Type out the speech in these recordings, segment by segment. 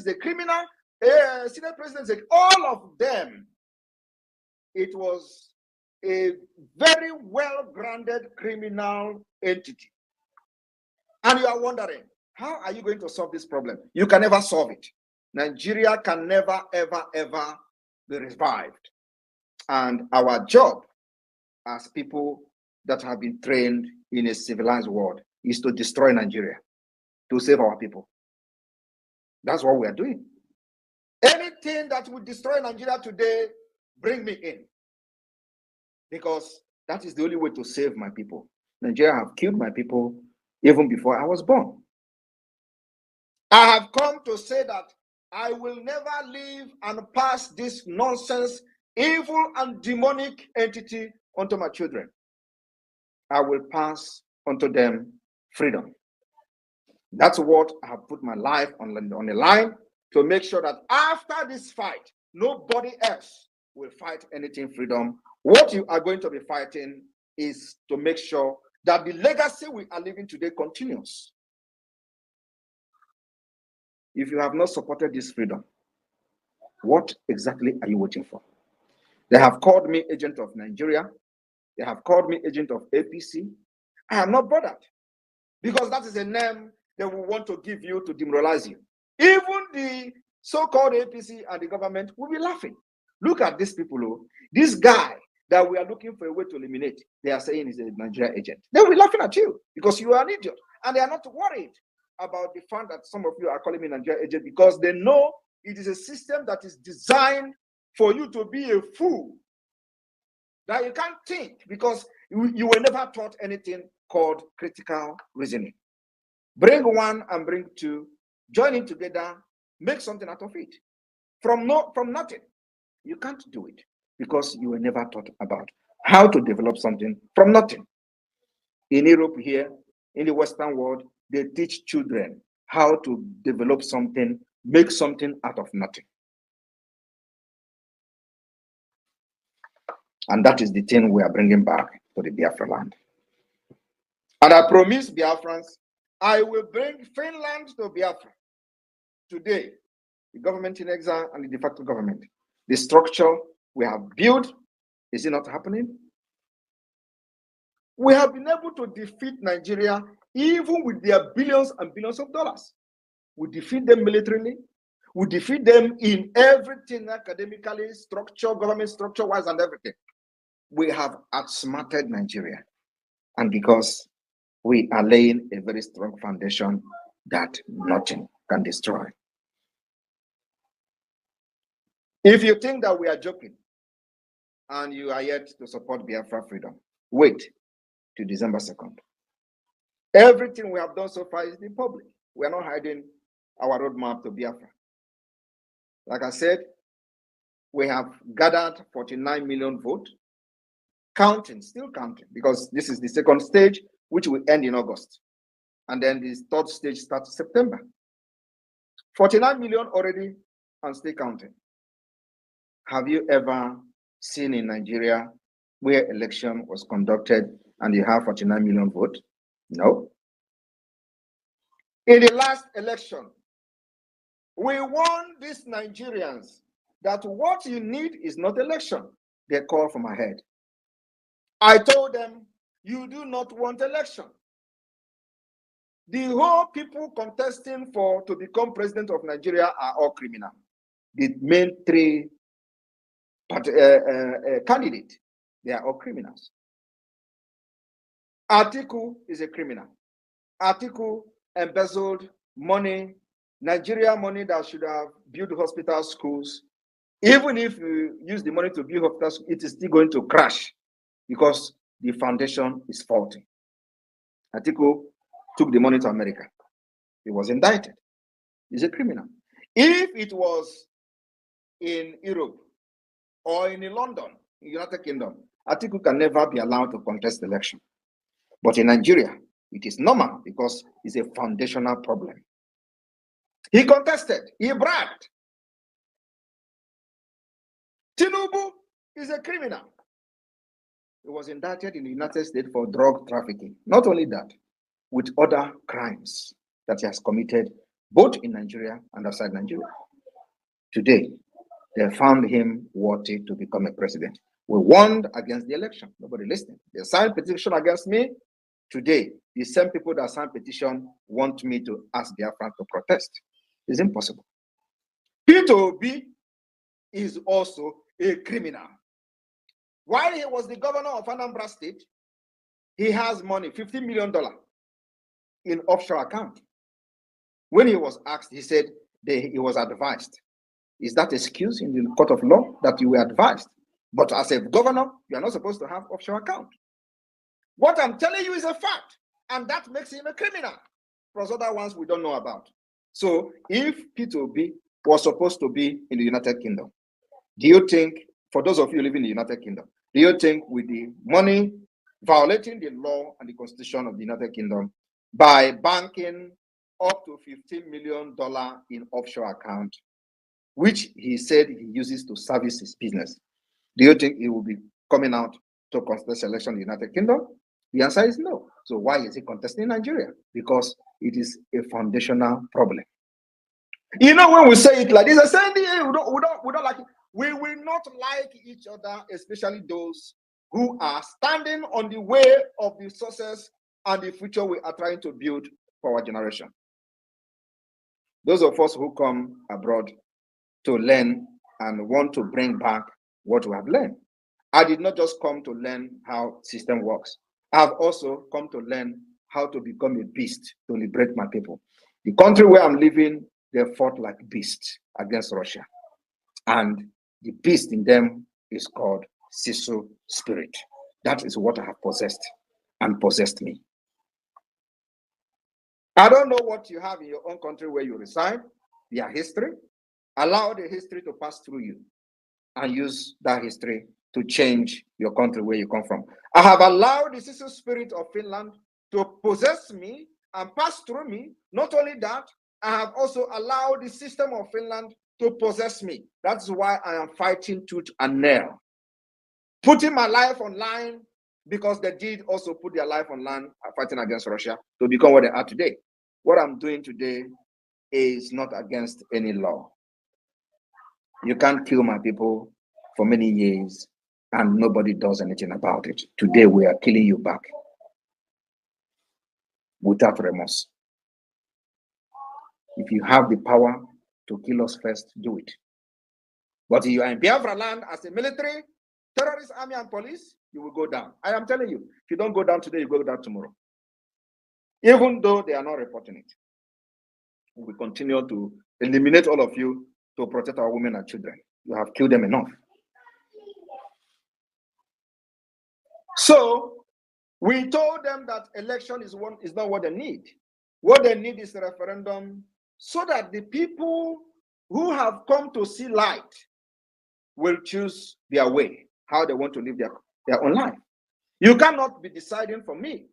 is a criminal, Senate president is all of them. It was a very well-grounded criminal entity. And you are wondering, how are you going to solve this problem? You can never solve it. Nigeria can never, ever, ever be revived. And our job as people that have been trained in a civilized world is to destroy Nigeria, to save our people. That's what we are doing. Anything that would destroy Nigeria today, bring me in. Because that is the only way to save my people. Nigeria have killed my people even before I was born. I have come to say that I will never leave and pass this nonsense, evil and demonic entity onto my children. I will pass onto them freedom. That's what I have put my life on the line, to make sure that after this fight, nobody else will fight anything freedom. What you are going to be fighting is to make sure that the legacy we are living today continues. If you have not supported this freedom, what exactly are you waiting for? They have called me agent of Nigeria. They have called me agent of APC. I am not bothered, because that is a name they will want to give you to demoralize you. Even the so-called APC and the government will be laughing. Look at these people. Oh, this guy that we are looking for a way to eliminate, they are saying is a Nigeria agent. They will be laughing at you because you are an idiot. And they are not worried about the fact that some of you are calling me Nigeria agent, because they know it is a system that is designed for you to be a fool, that you can't think, because you were never taught anything called critical reasoning. Bring one and bring two, join it together, make something out of it. From nothing. You can't do it because you were never taught about how to develop something from nothing. In Europe here, in the Western world, they teach children how to develop something, make something out of nothing. And that is the thing we are bringing back to the Biafra land. And I promise Biafrans, I will bring Finland to Biafra. Today, the government in exile and the de facto government, the structure we have built, is it not happening? We have been able to defeat Nigeria even with their billions and billions of dollars. We defeat them militarily. We defeat them in everything, academically, structure, government structure-wise, and everything. We have outsmarted Nigeria. And because we are laying a very strong foundation that nothing can destroy. If you think that we are joking and you are yet to support Biafra freedom, wait till December 2nd. Everything we have done so far is in public. We are not hiding our roadmap to Biafra. Like I said, we have gathered 49 million votes, counting, still counting, because this is the second stage, which will end in August. And then the third stage starts in September. 49 million already and still counting. Have you ever seen in Nigeria where election was conducted and you have 49 million votes? No. In the last election, we warned these Nigerians that what you need is not election. They call from ahead. I told them, you do not want election. The whole people contesting to become president of Nigeria are all criminal. The main three candidates, they are all criminals. Atiku is a criminal. Atiku embezzled money, Nigeria money that should have built hospitals, schools. Even if you use the money to build hospitals, it is still going to crash because the foundation is faulty. Atiku took the money to America. He was indicted. He's a criminal. If it was in Europe or in London, United Kingdom, Atiku can never be allowed to contest the election. But in Nigeria, it is normal because it's a foundational problem. He contested, he bragged. Tinubu is a criminal. He was indicted in the United States for drug trafficking. Not only that, with other crimes that he has committed both in Nigeria and outside Nigeria. Today, they found him worthy to become a president. We warned against the election. Nobody listened. They signed petition against me. Today, the same people that signed petition want me to ask Biafran to protest. It's impossible. Peter Obi is also a criminal. While he was the governor of Anambra State, he has money, $50 million in offshore account. When he was asked, he said he was advised. Is that excuse in the court of law that you were advised? But as a governor, you are not supposed to have offshore account. What I'm telling you is a fact, and that makes him a criminal. Plus other ones we don't know about. So if Peter Obi was supposed to be in the United Kingdom, do you think, for those of you living in the United Kingdom, do you think with the money violating the law and the constitution of the United Kingdom by banking up to $15 million in offshore account, which he said he uses to service his business, do you think he will be coming out to contest election in the United Kingdom? The answer is no. So why is he contesting Nigeria? Because it is a foundational problem. You know, when we say it like this, I say, we don't like it. We will not like each other, especially those who are standing on the way of the success and the future we are trying to build for our generation. Those of us who come abroad to learn and want to bring back what we have learned. I did not just come to learn how system works. I have also come to learn how to become a beast to liberate my people. The country where I'm living, they fought like beasts against Russia. And the beast in them is called Sisu spirit. That is what I have possessed and possessed me. I don't know what you have in your own country where you reside, their history. Allow the history to pass through you and use that history to change your country where you come from. I have allowed the Sisu spirit of Finland to possess me and pass through me. Not only that, I have also allowed the system of Finland to possess me. That's why I am fighting tooth and nail. Putting my life online because they did also put their life online fighting against Russia to become what they are today. What I'm doing today is not against any law. You can't kill my people for many years and nobody does anything about it. Today we are killing you back without remorse. If you have the power to kill us first, do it. But if you are in Biafra land as a military, terrorist army and police, you will go down. I am telling you, if you don't go down today, you go down tomorrow. Even though they are not reporting it. We will continue to eliminate all of you to protect our women and children. You have killed them enough. So we told them that election is not what they need. What they need is a referendum so that the people who have come to see light will choose their way, how they want to live their own life. You cannot be deciding for me.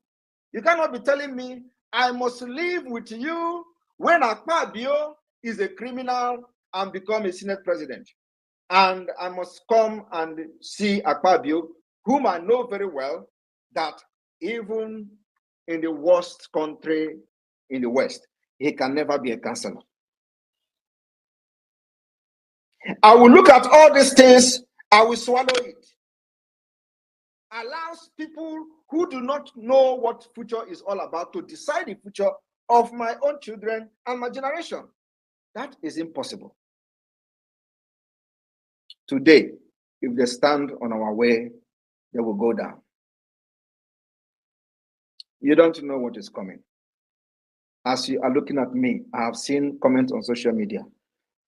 You cannot be telling me I must live with you when Akpabio is a criminal and become a Senate president. And I must come and see Akpabio, whom I know very well, that even in the worst country in the West, he can never be a councillor. I will look at all these things, I will swallow it. Allows people who do not know what future is all about to decide the future of my own children and my generation. That is impossible. Today, if they stand on our way, they will go down. You don't know what is coming. As you are looking at me, I have seen comments on social media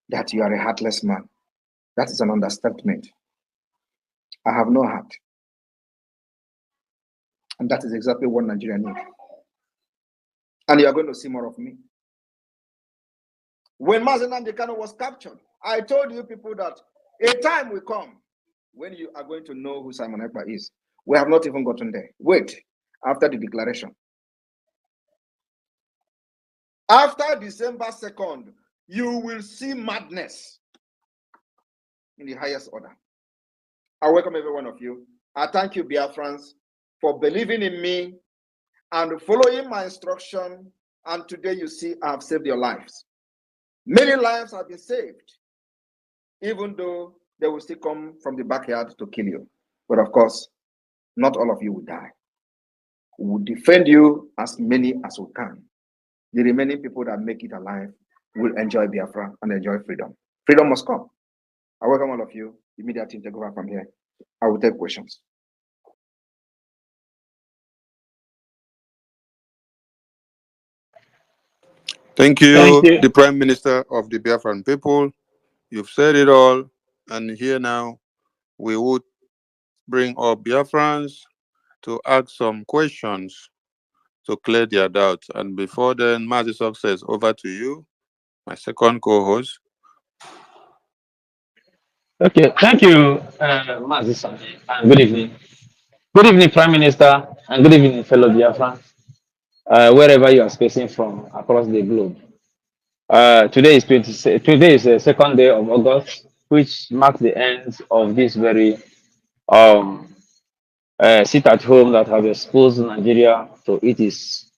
that you are a heartless man. That is an understatement. I have no heart. And that is exactly what Nigeria needs. And you are going to see more of me. When Mazi Nnamdi Kanu was captured, I told you people that a time will come when you are going to know who Simon Ekpa is. We have not even gotten there. Wait, after the declaration. After December 2nd, you will see madness in the highest order. I welcome every one of you. I thank you, Biafrans, for believing in me and following my instruction. And today you see I have saved your lives. Many lives have been saved, even though they will still come from the backyard to kill you. But of course, not all of you will die. We will defend you as many as we can. The remaining people that make it alive will enjoy Biafra and enjoy freedom. Freedom must come. I welcome all of you. The media team take over from here. I will take questions. Thank Thank you, you. the Prime Minister of the Biafran people. You've said it all, and here now we would bring up Biafrans to ask some questions to clear their doubts. And before then, Mazi Success, over to you, my second co-host. Okay, thank you, Mazi Sani, and good evening. Good evening, Prime Minister, and good evening, fellow Biafran, wherever you are spacing from across the globe. Today is the second day of August, which marks the end of this very um, sit at home that have exposed Nigeria to its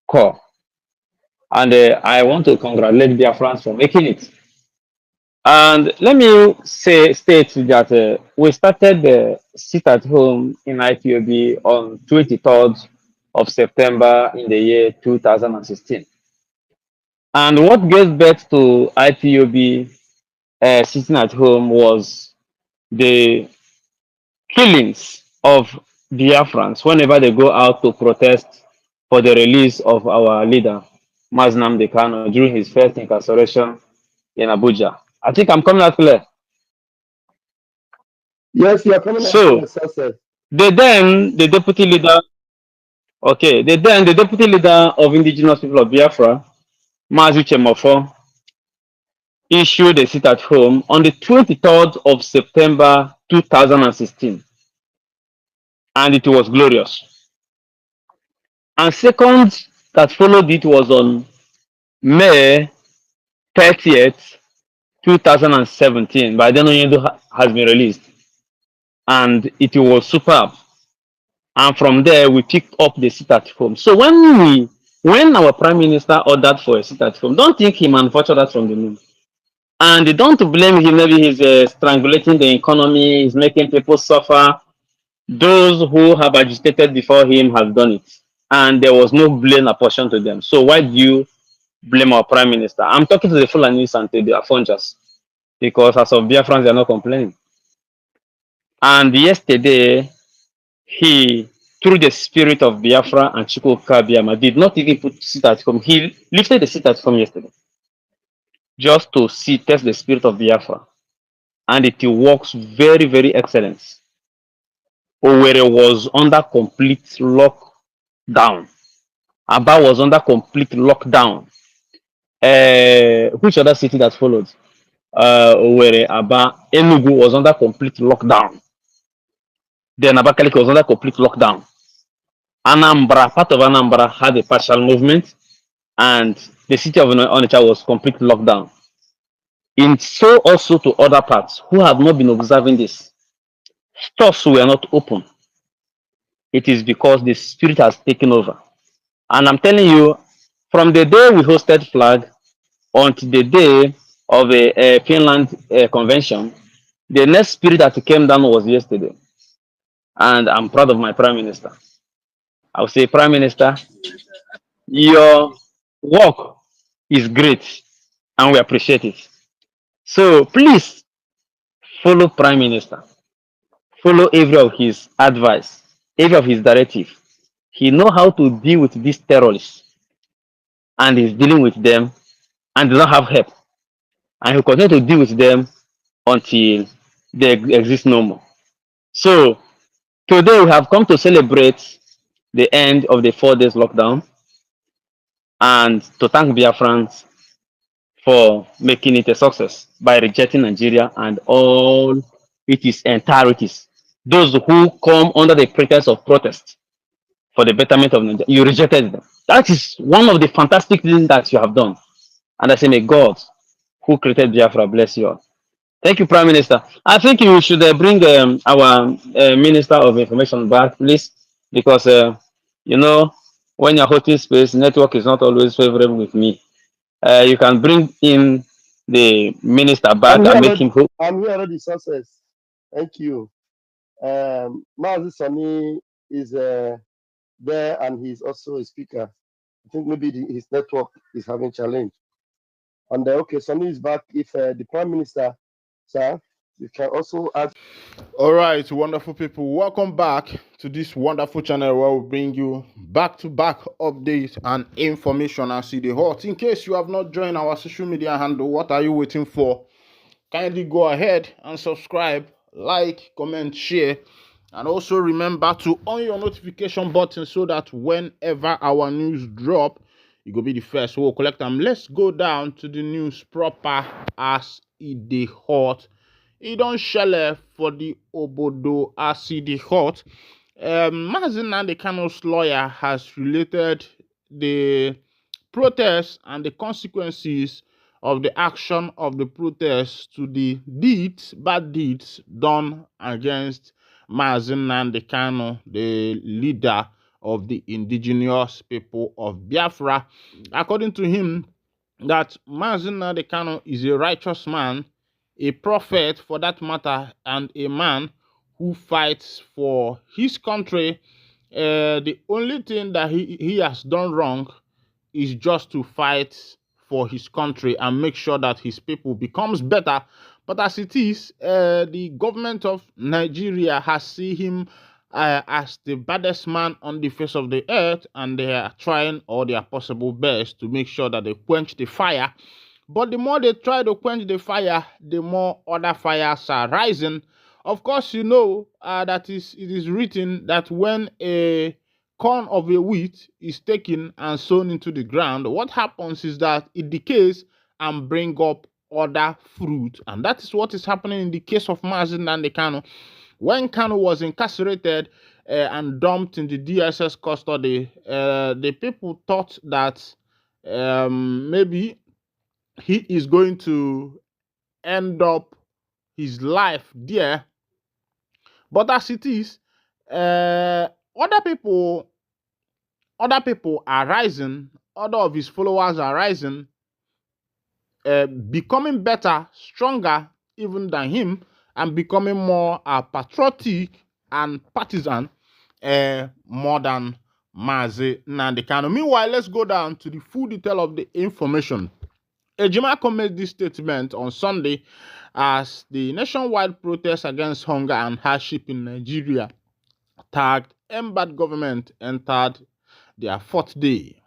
core. And I want to congratulate Biafrans for making it. And let me state that we started the sit at home in IPOB on 23rd of September in the year 2016. And what gave birth to IPOB sitting at home was the killings of Biafrans whenever they go out to protest for the release of our leader, Maznam Dekano, during his first incarceration in Abuja. I think I'm coming out clear. Yes, you're coming out So, clear, success. the deputy leader, okay, the deputy leader of indigenous people of Biafra, Mazi Chemofo, issued a sit at home on the 23rd of September 2016, and it was glorious. And second that followed it was on May 30th, 2017, by then Onyedo has been released, and it was superb. And from there we picked up the sit at home. So when our prime minister ordered for a sit at home, don't think he manufactured that from the moon. And don't blame him. Maybe he's strangulating the economy. He's making people suffer. Those who have agitated before him have done it, and there was no blame apportioned to them. So why do you blame our prime minister? I'm talking to the Fulanis and to the Afonjas because as of Biafrans, they are not complaining. And yesterday, he, through the spirit of Biafra and Chukwuka Biama, did not even put sit at home. He lifted the sit at home yesterday just to see, test the spirit of Biafra. And it works very, very excellent. Owerri was under complete lockdown. Aba was under complete lockdown. Which other city that followed? Owerri, Aba, Enugu was under complete lockdown. Then Abakaliki was under complete lockdown. Anambra, part of Anambra had a partial movement, and the city of Onitsha was complete lockdown. In so also to other parts who have not been observing this, stores were not open. It is because the spirit has taken over. And I'm telling you, from the day we hosted flag until the day of a Finland convention, the next spirit that came down was yesterday. And I'm proud of my prime minister. I would say, Prime Minister, your work is great and we appreciate it. So please follow Prime Minister, follow every of his advice, every of his directive. He know how to deal with these terrorists and he's dealing with them and does not have help. And he'll continue to deal with them until they exist no more. So today we have come to celebrate the end of the 4 days lockdown and to thank Biafrans for making it a success by rejecting Nigeria and all its entireties. Those who come under the pretense of protest for the betterment of Nigeria, you rejected them. That is one of the fantastic things that you have done. And I say, may God, who created Biafra, bless you all. Thank you, Prime Minister. I think you should bring our Minister of Information back, please, because, you know, when you're hosting space, network is not always favorable with me. You can bring in the minister back and make him go. I'm here already, success. Thank you. Mazi Sani is there and he's also a speaker. I think maybe his network is having challenge. And okay, Sani is back. If the Prime Minister, sir, you can also add. All right, wonderful people, welcome back to this wonderful channel where we bring you back-to-back updates and information as it is hot. In case you have not joined our social media handle, what are you waiting for? Kindly go ahead and subscribe, like, comment, share, and also remember to on your notification button so that whenever our news drop, you go be the first. So we'll collect them. Let's go down to the news proper as it is hot. It don't shell for the obodo as it is hot. Mazi Nnamdi Kanu's lawyer has related the protests and the consequences of the action of the protests to the bad deeds done against Mazi Nnamdi Kanu, the leader of the indigenous people of Biafra. According to him, that Mazi Nnamdi Kanu is a righteous man, a prophet for that matter, and a man who fights for his country. The only thing that he has done wrong is just to fight for his country and make sure that his people becomes better. But as it is, the government of Nigeria has seen him as the baddest man on the face of the earth, and they are trying all their possible best to make sure that they quench the fire. But the more they try to quench the fire, the more other fires are rising. Of course, you know that it is written that when a corn of a wheat is taken and sown into the ground, what happens is that it decays and bring up other fruit. And that is what is happening in the case of Mazi Nnamdi Kanu. When Kanu was incarcerated and dumped in the DSS custody, the people thought that maybe he is going to end up his life there. But as it is, other people are rising, other of his followers are rising, becoming better, stronger even than him, and becoming more patriotic and partisan more than Mazi Nnamdi Kanu. Meanwhile, let's go down to the full detail of the information. Ejimako made this statement on Sunday as the nationwide protest against hunger and hardship in Nigeria, tagged Embed government, entered their fourth day.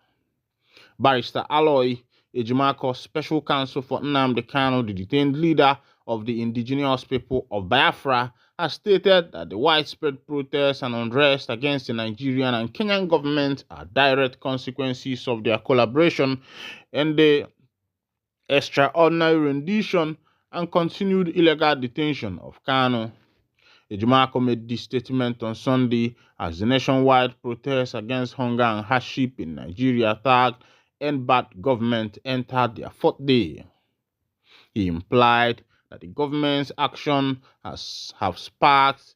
Barrister Aloy Ejimako, special counsel for Nnamdi Kanu, the detained leader of the indigenous people of Biafra, has stated that the widespread protests and unrest against the Nigerian and Kenyan government are direct consequences of their collaboration in the extraordinary rendition and continued illegal detention of Kanu. Ejimako made this statement on Sunday as the nationwide protest against hunger and hardship in Nigeria, tagged Embed government, entered their fourth day. He implied that the government's action have sparked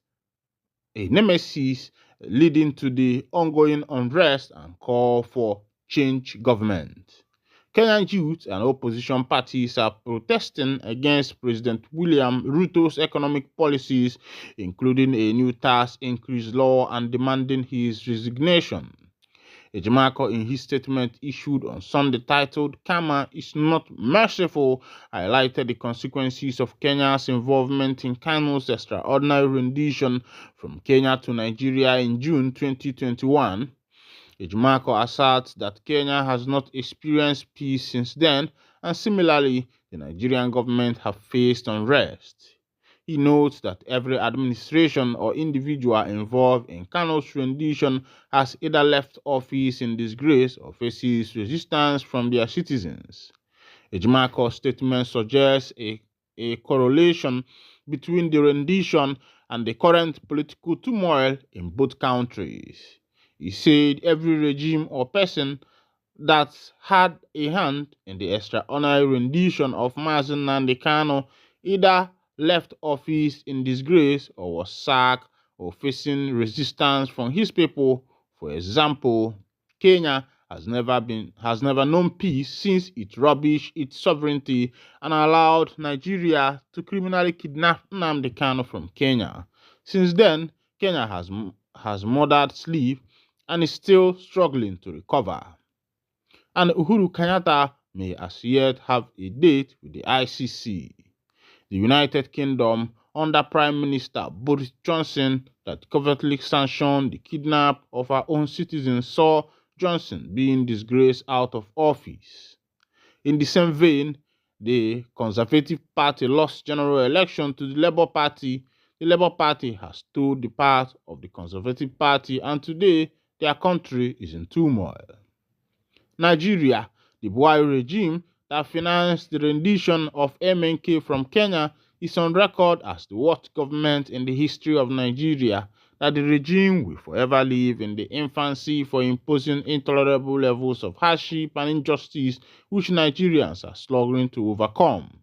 a nemesis leading to the ongoing unrest and call for change government. Kenyan youth and opposition parties are protesting against President William Ruto's economic policies, including a new tax increase law, and demanding his resignation. Ejimako, in his statement issued on Sunday titled "Karma is Not Merciful," highlighted the consequences of Kenya's involvement in Kanu's extraordinary rendition from Kenya to Nigeria in June 2021. Ejimako asserts that Kenya has not experienced peace since then, and similarly, the Nigerian government have faced unrest. He notes that every administration or individual involved in Kanu's rendition has either left office in disgrace or faces resistance from their citizens. Ejimako's statement suggests a correlation between the rendition and the current political turmoil in both countries. He said every regime or person that had a hand in the extraordinary rendition of Mazi Nnamdi Kanu either left office in disgrace or was sacked or facing resistance from his people. For example, Kenya has never known peace since it rubbished its sovereignty and allowed Nigeria to criminally kidnap Nnamdi Kanu from Kenya. Since then, Kenya has murdered sleep and is still struggling to recover. And Uhuru Kenyatta may as yet have a date with the ICC. The United Kingdom, under Prime Minister Boris Johnson, that covertly sanctioned the kidnap of our own citizens, saw Johnson being disgraced out of office. In the same vein, the Conservative Party lost general election to the Labour Party. The Labour Party has stood the path of the Conservative Party, and today their country is in turmoil. Nigeria, the Buhari regime that financed the rendition of MNK from Kenya, is on record as the worst government in the history of Nigeria, that the regime will forever live in the infancy for imposing intolerable levels of hardship and injustice which Nigerians are struggling to overcome.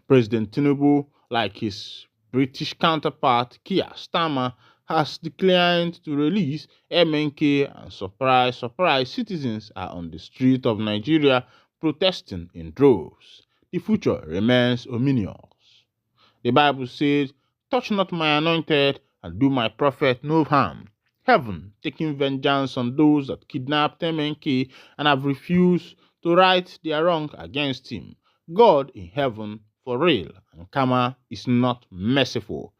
President Tinubu, like his British counterpart Keir Starmer, has declined to release MNK, and surprise, citizens are on the street of Nigeria protesting in droves. The future remains ominous. The Bible says, "Touch not my anointed, and do my prophet no harm." Heaven taking vengeance on those that kidnapped MNK and have refused to right their wrong against him. God in heaven for real, and karma is not merciful.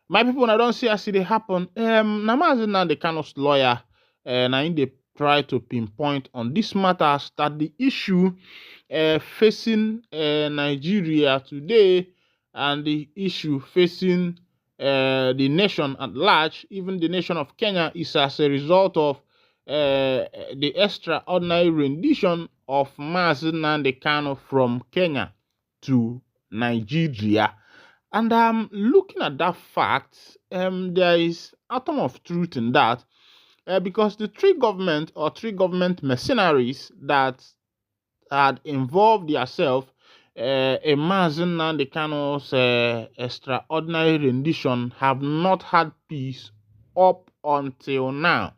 My people, I don't see as it happen. Namazi na the kind of lawyer, and I they try to pinpoint on this matters that the issue facing Nigeria today and the issue facing the nation at large, even the nation of Kenya, is as a result of the extraordinary rendition of Mazi Nnamdi Kanu from Kenya to Nigeria. And looking at that fact, there is atom of truth in that, because the three government mercenaries that had involved themselves in Mazi Nnamdi Kanu's extraordinary rendition have not had peace up until now.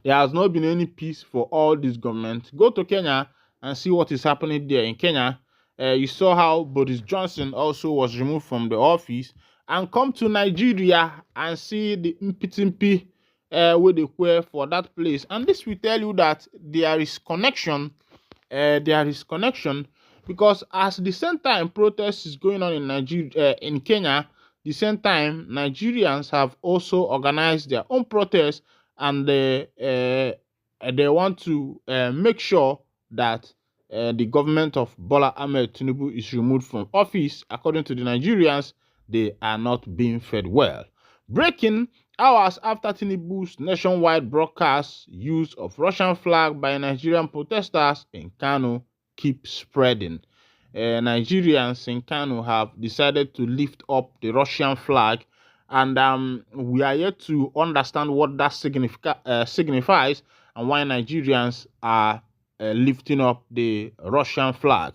There has not been any peace for all these governments. Go to Kenya and see what is happening there in Kenya. You saw how Boris Johnson also was removed from the office, and come to Nigeria and see the impitimpi where they were for that place. And this will tell you that there is connection. Because as the same time protest is going on in in Kenya, the same time Nigerians have also organized their own protests, and they want to make sure that the government of Bola Ahmed Tinubu is removed from office. According to the Nigerians, they are not being fed well. Breaking hours after Tinubu's nationwide broadcast use of Russian flag by Nigerian protesters in Kano keep spreading. Nigerians in Kano have decided to lift up the Russian flag, and we are yet to understand what that signifies and why Nigerians are lifting up the Russian flag.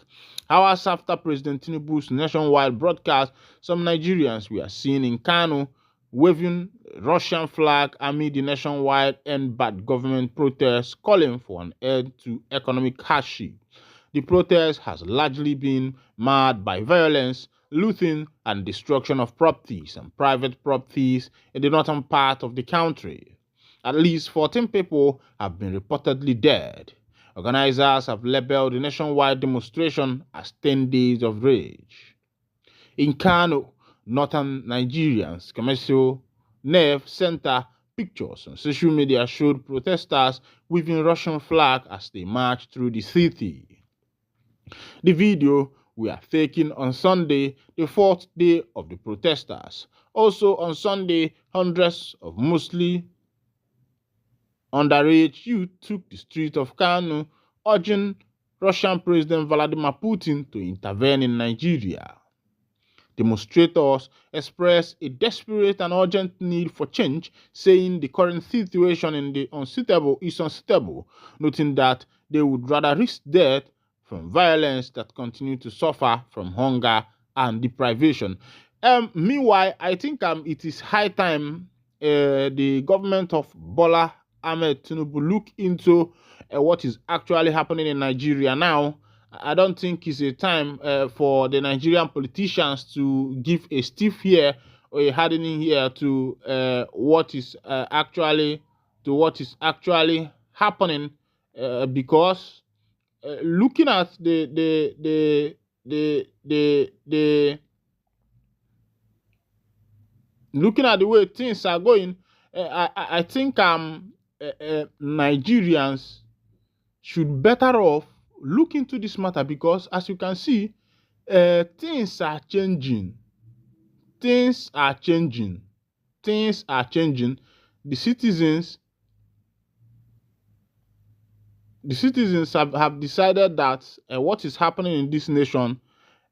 Hours after President Tinubu's nationwide broadcast, some Nigerians were seen in Kano waving Russian flag amid the nationwide end bad government protests calling for an end to economic hardship. The protest has largely been marred by violence, looting, and destruction of properties and private properties in the northern part of the country. At least 14 people have been reportedly dead. Organizers have labeled the nationwide demonstration as 10 days of rage. In Kano, northern Nigerians, commercial nerve center, pictures on social media showed protesters waving Russian flag as they marched through the city. The video were taken on Sunday, the fourth day of the protesters. Also on Sunday, hundreds of mostly underage youth took the streets of Kano, urging Russian President Vladimir Putin to intervene in Nigeria. Demonstrators expressed a desperate and urgent need for change, saying the current situation in the is unsuitable, noting that they would rather risk death from violence that continue to suffer from hunger and deprivation. Meanwhile, I think it is high time the government of Bola Ahmed Tinubu look into what is actually happening in Nigeria now. I don't think it's a time for the Nigerian politicians to give a stiff ear or a hardening ear to what is actually happening, because looking at the looking at the way things are going, I think Nigerians should better off look into this matter, because as you can see, things are changing. Things are changing. Things are changing. The citizens have decided that what is happening in this nation,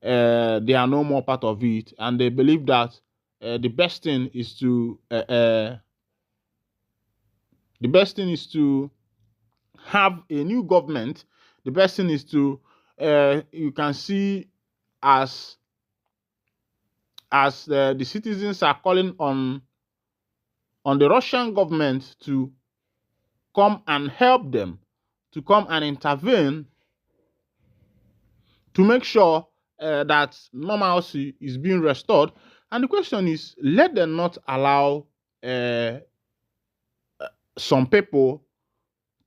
they are no more part of it, and they believe that the best thing is to have a new government. The best thing is to you can see, as the citizens are calling on the Russian government to come and help them, to come and intervene to make sure that normalcy is being restored. And the question is, let them not allow some people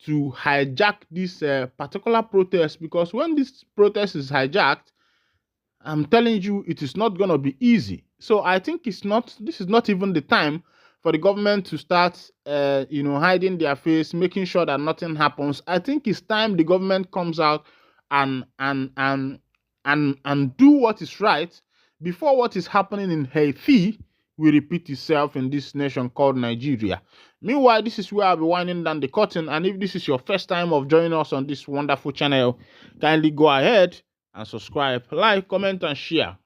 to hijack this particular protest, because when this protest is hijacked, I'm telling you, it is not going to be easy. So I think this is not even the time for the government to start, hiding their face, making sure that nothing happens. I think it's time the government comes out and do what is right, before what is happening in Haiti will repeat itself in this nation called Nigeria. Meanwhile, this is where I'll be winding down the curtain. And if this is your first time of joining us on this wonderful channel, kindly go ahead and subscribe, like, comment, and share.